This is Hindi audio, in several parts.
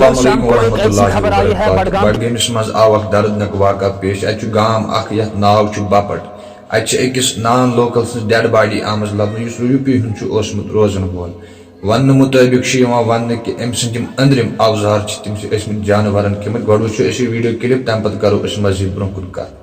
कल शाम को एक ऐसी खबर आई है बडगामस मज आव दर्दनाक वाक़ा पेश। गाम नाव बापट अकिस नान लोकल सज डेड बॉडी आम लबन यूपी हूँ रोजन वोल। वन मुताबिक वन कि अम सम अंदरिम अवजार तम जानवर किमत गो वो वीडियो क्लिप तम पे करो मजीद ब्रोह कुन कत।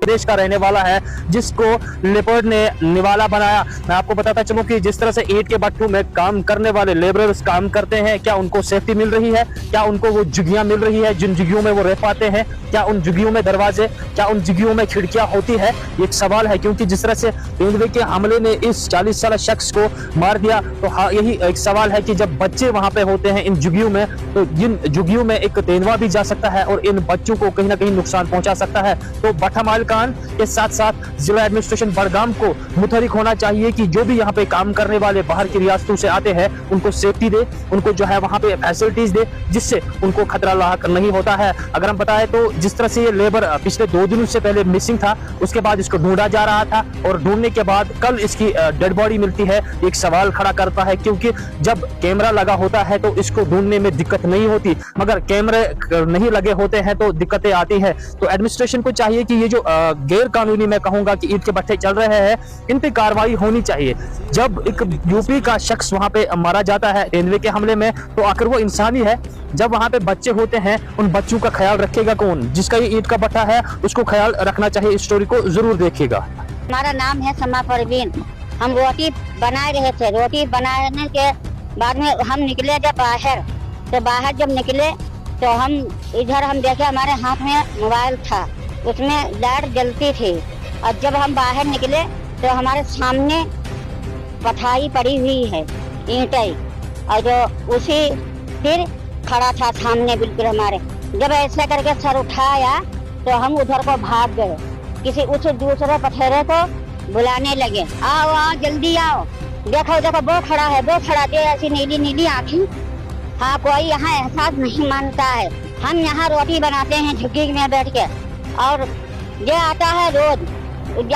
प्रदेश का रहने वाला है जिसको लेपर्ड ने निवाला बनाया। मैं आपको बताता चलूं कि जिस तरह से ईंट के भट्ठों में काम करने वाले लेबरर्स काम करते हैं, क्या उनको सेफ्टी मिल रही है, क्या उनको वो झुग्गियां मिल रही है जिन झुग्गियों में वो रह पाते हैं, क्या उन झुग्गियों में दरवाजे, क्या उन झुग्गियों में खिड़कियां होती है, ये एक सवाल है। क्योंकि जिस तरह से तेंदुए के हमले ने इस 40 साल शख्स को मार दिया, तो हाँ यही एक सवाल है कि जब बच्चे वहां पे होते हैं इन झुग्गियों में, तो जिन झुग्गियों में एक तेंदुआ भी जा सकता है और इन बच्चों को कहीं ना कहीं नुकसान पहुंचा सकता है। तो बठमाल के साथ साथ जिला एडमिनिस्ट्रेशन बडगाम को मुतहरिक होना चाहिए कि जो भी यहाँ पे काम करने वाले बाहर की रियासतों से आते हैं उनको सेफ्टी दे, उनको जो है वहाँ पे फैसिलिटीज दे जिससे उनको खतरा लाक नहीं होता है। अगर हम बताएं तो जिस तरह से ये लेबर पिछले 2 दिनों से पहले मिसिंग था, उसके बाद इसको ढूंढा जा रहा था और ढूंढने के बाद कल इसकी डेड बॉडी मिलती है। एक सवाल खड़ा करता है क्योंकि जब कैमरा लगा होता है तो इसको ढूंढने में दिक्कत नहीं होती, मगर कैमरे नहीं लगे होते हैं तो दिक्कतें आती है। तो एडमिनिस्ट्रेशन को चाहिए कि ये जो गैर कानूनी, मैं कहूंगा कि ईंट के भट्ठे चल रहे हैं, इन पे कार्रवाई होनी चाहिए। जब एक यूपी का शख्स वहां पे मारा जाता है तेंदुए के हमले में, तो आखिर वो इंसान ही है। जब वहां पे बच्चे होते हैं, उन बच्चों का ख्याल रखेगा कौन? जिसका ये ईंट का भट्ठा है उसको ख्याल रखना चाहिए। इस स्टोरी को जरूर देखिएगा। हमारा नाम है समा परवीन। हम रोटी बना रहे थे, रोटी बनाने के बाद में हम निकले जब बाहर, तो बाहर जब निकले तो हम इधर हम देखे हमारे हाथ में मोबाइल था, उसमें लाइट जलती थी। और जब हम बाहर निकले तो हमारे सामने पथाई पड़ी हुई है ईंटें, और जो उसी फिर खड़ा था सामने बिल्कुल हमारे। जब ऐसे करके सर उठाया तो हम उधर को भाग गए, किसी उस दूसरे पथेरे को बुलाने लगे, आओ आओ जल्दी आओ, देखो देखो वो खड़ा है, वो खड़ा दे, ऐसी नीली नीली आँखें। हाँ, कोई यहाँ एहसास नहीं मानता है। हम यहाँ रोटी बनाते हैं झुग्गी में बैठ के, और ये आता है रोज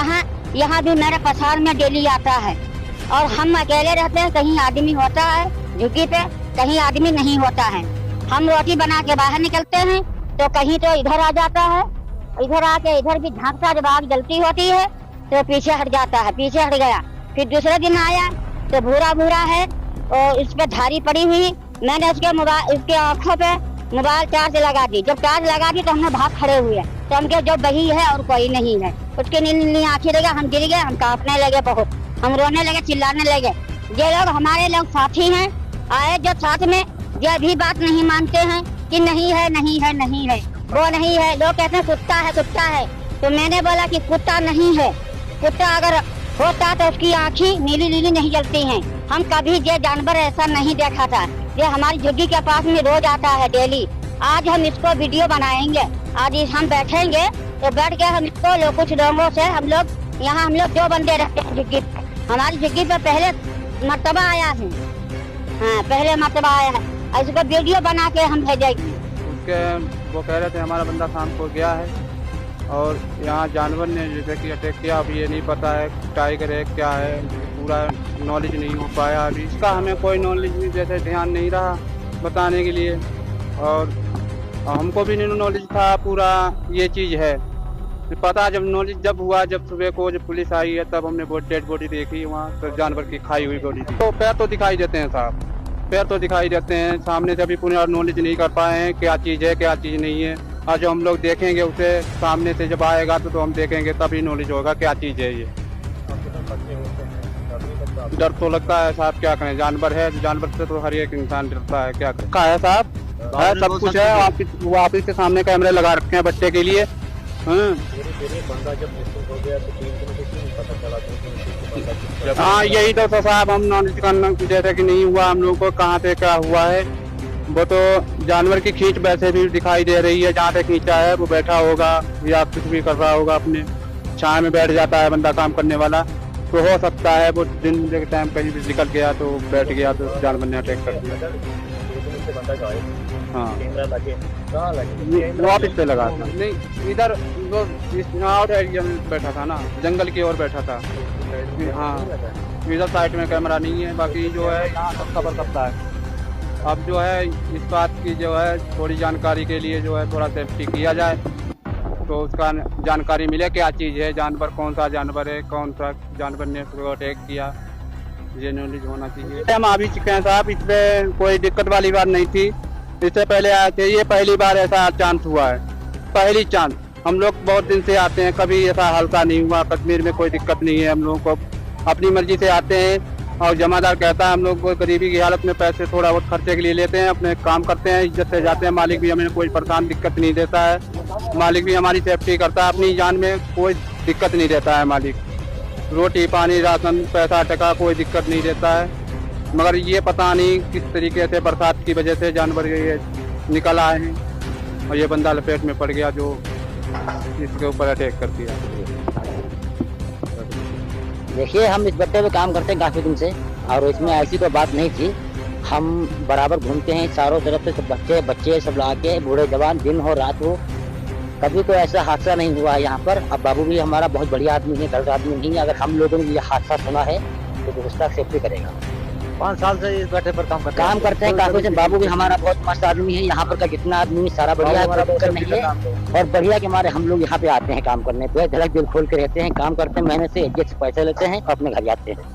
यहाँ भी मेरे पसार में डेली आता है। और हम अकेले रहते हैं, कहीं आदमी होता है झुग्गी पे, कहीं आदमी नहीं होता है। हम रोटी बना के बाहर निकलते हैं तो कहीं तो इधर आ जाता है, इधर आके इधर भी झांकता, जब आग जलती होती है तो पीछे हट जाता है, पीछे हट गया। फिर दूसरे दिन आया तो भूरा भूरा है और इस पे धारी पड़ी हुई। मैंने इसके आँखों पे मोबाइल चार्ज लगा दी। जब चार्ज लगा दी तो हमने भाग खड़े हुए, तो हमके जो वही है और कोई नहीं है। उसके नीली नीली आँखें लगे, हम गिर गए, हम कांपने लगे बहुत, हम रोने लगे, चिल्लाने लगे। ये लोग हमारे लोग साथी हैं, आए जो साथ में, ये भी बात नहीं मानते हैं कि नहीं है नहीं है नहीं है, वो नहीं है। लोग कहते हैं कुत्ता है कुत्ता है, तो मैंने बोला कि कुत्ता नहीं है। कुत्ता अगर होता तो उसकी आँखें नीली नीली नहीं जलती हैं। हम कभी ये जानवर ऐसा नहीं देखा था। ये हमारी झुग्गी के पास में रोज आता है डेली। आज हम इसको वीडियो बनाएंगे, आज हम बैठेंगे तो बैठ के हम इसको कुछ लोगों से हम लोग यहाँ हम लोग 2 बंदे रहते हैं झुग्गी। हमारी झुग्गी पे पहले मर्तबा आया है, हाँ पहले मर्तबा आया है, इसको वीडियो बना के हम भेजेंगे। वो कह रहे थे हमारा बंदा शाम को गया है और यहाँ जानवर ने जैसे कि अटैक किया। अभी ये नहीं पता है टाइगर है क्या है, पूरा नॉलेज नहीं हो पाया अभी। इसका हमें कोई नॉलेज नहीं, जैसे ध्यान नहीं रहा बताने के लिए, और हमको भी नहीं नॉलेज था पूरा ये चीज़ है। पता जब नॉलेज जब हुआ, जब सुबह को जब पुलिस आई है तब हमने बहुत डेड बॉडी देखी वहाँ, तो जानवर की खाई हुई बॉडी थी। तो पैर तो दिखाई देते हैं साहब, पैर तो दिखाई देते हैं सामने से। अभी पूरी नॉलेज नहीं कर पाए हैं क्या चीज़ है क्या चीज़ नहीं है। और जो हम लोग देखेंगे उसे सामने से जब आएगा तो हम देखेंगे तभी नॉलेज होगा क्या चीज़ है ये। डर तो लगता है साहब, क्या करें, जानवर है, जानवर से तो हर एक इंसान डरता है। क्या करें, है साहब, है सब कुछ है। ऑफिस के सामने कैमरे लगा रखे हैं बच्चे के लिए। हाँ यही तो साहब हम नॉलेज करना, जैसे कि नहीं हुआ हम लोग को कहाँ पे क्या हुआ है। वो तो जानवर की खींच वैसे भी दिखाई दे रही है, जहाँ पे खींचा है वो बैठा होगा या कुछ भी कर रहा होगा, अपने छाया में बैठ जाता है बंदा काम करने वाला। तो हो सकता है वो दिन के टाइम कहीं भी निकल गया तो बैठ गया तो जानवर ने अटैक कर दिया। हाँ ऑफिस पे लगा था, नहीं इधर वो आउट एरिया में बैठा था ना, जंगल की ओर बैठा था। हाँ इधर साइड में कैमरा नहीं है, बाकी जो है यहाँ सब खबर करता है। अब जो है इस बात की जो है थोड़ी जानकारी के लिए जो है थोड़ा सेफ्टी किया जाए, तो उसका जानकारी मिले क्या चीज़ है, जानवर कौन सा जानवर है, कौन सा जानवर ने उसको अटैक किया, ये नॉलेज होना चाहिए। हम आ भी चुके हैं साहब, इसमें कोई दिक्कत वाली बात नहीं थी। इससे पहले आए थे, ये पहली बार ऐसा चांस हुआ है, पहली चांस। हम लोग बहुत दिन से आते हैं, कभी ऐसा हल्का नहीं हुआ। कश्मीर में कोई दिक्कत नहीं है, हम लोगों को अपनी मर्जी से आते हैं और जमादार कहता है हम लोग को गरीबी की हालत में पैसे थोड़ा बहुत खर्चे के लिए लेते हैं, अपने काम करते हैं, इज्जत से जाते हैं। मालिक भी हमें कोई परेशान दिक्कत नहीं देता है, मालिक भी हमारी सेफ्टी करता है, अपनी जान में कोई दिक्कत नहीं देता है मालिक। रोटी पानी राशन पैसा टका कोई दिक्कत नहीं देता है। मगर ये पता नहीं किस तरीके से बरसात की वजह से जानवर ये निकल आए हैं और ये बंदा लपेट में पड़ गया जो इसके ऊपर अटैक कर दिया। देखिए, हम इस बट्टे पे काम करते हैं काफ़ी दिन से और इसमें ऐसी कोई बात नहीं थी। हम बराबर घूमते हैं चारों तरफ से, सब बच्चे बच्चे सब ला के, बूढ़े जवान, दिन हो रात हो, कभी कोई ऐसा हादसा नहीं हुआ है यहाँ पर। अब बाबू भी हमारा बहुत बढ़िया आदमी है, गलत आदमी नहीं है। अगर हम लोगों ने ये हादसा सुना है तो उसका सेफ्टी करेगा। 5 साल से इस बैठे पर काम करते हैं काफी से। बाबू भी हमारा बहुत मस्त आदमी है, यहाँ पर का जितना आदमी सारा बढ़िया है, कोई दिक्कत नहीं है। और बढ़िया के हमारे हम लोग यहाँ पे आते हैं काम करने पे, झलक दिल खोल के रहते हैं, काम करते हैं, मेहनत से इज्जत से पैसे लेते हैं और अपने घर जाते हैं।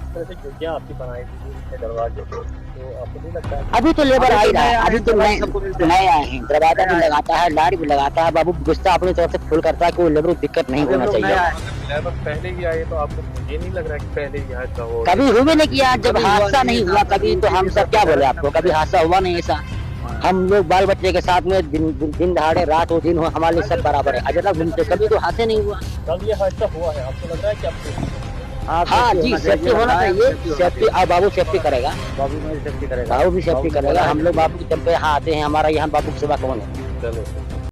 आपकी बनाई थी दरवाजे, तो आपको नहीं लगता है? अभी तो लेबर आ ही रहा है, अभी तो नए आए हैं। दरवाजा भी लगाता है, लाइट भी लगाता है, बाबू गुस्सा अपनी तरफ से फुल करता है, कोई लेबर को दिक्कत नहीं होना चाहिए। पहले ही आए तो आपको ये नहीं लग रहा है कि पहले ही हादसा हो? कभी हुए नहीं किया, जब हादसा नहीं हुआ कभी, तो हम सब क्या बोले आपको, कभी हादसा हुआ नहीं ऐसा। हम लोग बाल बच्चे के साथ में दिन दहाड़े रात हो दिन हो, हमारे लिए सब बराबर है। अजला घूमते, कभी तो हादसे नहीं हुआ। कब ये हादसा हुआ है आपको लग रहा है कि आपको? हाँ जी, सेफ्टी होना चाहिए, सेफ्टी। और बाबू सेफ्टी करेगा, बाबू में सेफ्टी करेगा, बाबू भी सेफ्टी करेगा। हम लोग बाबू के दम पे यहाँ आते हैं, हमारा यहाँ बाबू की सेवा कौन है। चलो।